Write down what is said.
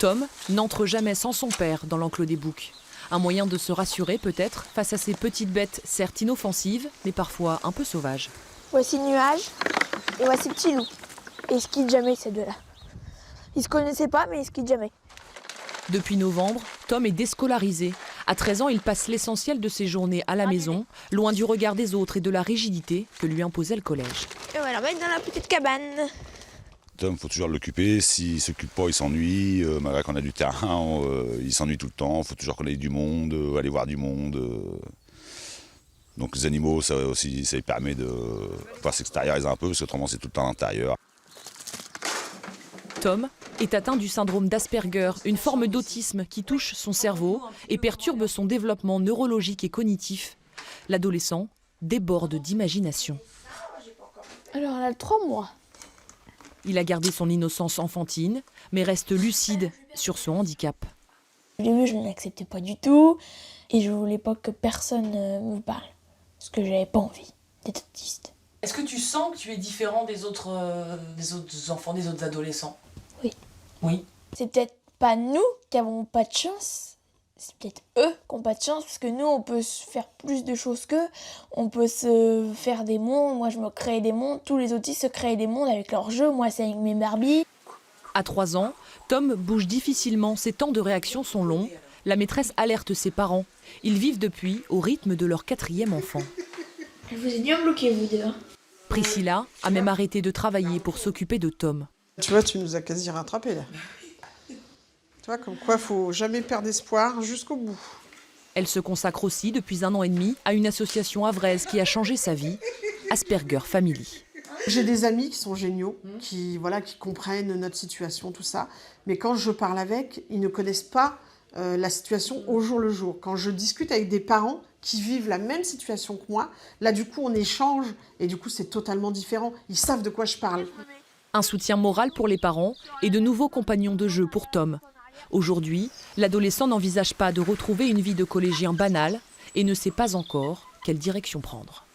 Tom n'entre jamais sans son père dans l'enclos des boucs. Un moyen de se rassurer peut-être face à ces petites bêtes certes inoffensives, mais parfois un peu sauvages. Voici le nuage et voici le petit loup. Et ils se quittent jamais ces deux-là. Ils se connaissaient pas mais ils se quittent jamais. Depuis novembre, Tom est déscolarisé. À 13 ans, il passe l'essentiel de ses journées à la maison, loin du regard des autres et de la rigidité que lui imposait le collège. Et voilà, on va être dans la petite cabane. Tom, il faut toujours l'occuper. S'il ne s'occupe pas, il s'ennuie. Malgré qu'on a du terrain, il s'ennuie tout le temps. Il faut toujours qu'on ait du monde, aller voir du monde. Donc les animaux, ça aussi, ça lui permet de pouvoir s'extérioriser un peu, parce qu'autrement c'est tout le temps à l'intérieur. Tom est atteint du syndrome d'Asperger, une forme d'autisme qui touche son cerveau et perturbe son développement neurologique et cognitif. L'adolescent déborde d'imagination. Alors elle a 3 mois. Il a gardé son innocence enfantine, mais reste lucide sur son handicap. Au début, je ne l'acceptais pas du tout et je voulais pas que personne me parle. Parce que j'avais pas envie d'être autiste. Est-ce que tu sens que tu es différent des autres enfants, des autres adolescents? Oui. Oui. C'est peut-être pas nous qui avons pas de chance, c'est peut-être eux qui n'ont pas de chance, parce que nous, on peut se faire plus de choses qu'eux. On peut se faire des mondes, moi je me crée des mondes, tous les autistes se créent des mondes avec leurs jeux, moi c'est avec mes Barbies. À 3 ans, Tom bouge difficilement, ses temps de réaction sont longs. La maîtresse alerte ses parents. Ils vivent depuis au rythme de leur 4e enfant. Elle vous est bien bloquée, vous deux. Priscilla a même arrêté de travailler pour s'occuper de Tom. Tu vois, tu nous as quasi rattrapés là. Tu vois, comme quoi, faut jamais perdre espoir jusqu'au bout. Elle se consacre aussi depuis 1 an et demi à une association havraise qui a changé sa vie, Asperger Family. J'ai des amis qui sont géniaux, qui comprennent notre situation, tout ça. Mais quand je parle avec, ils ne connaissent pas la situation au jour le jour. Quand je discute avec des parents qui vivent la même situation que moi, là du coup on échange et du coup c'est totalement différent. Ils savent de quoi je parle. Un soutien moral pour les parents et de nouveaux compagnons de jeu pour Tom. Aujourd'hui, l'adolescent n'envisage pas de retrouver une vie de collégien banale et ne sait pas encore quelle direction prendre.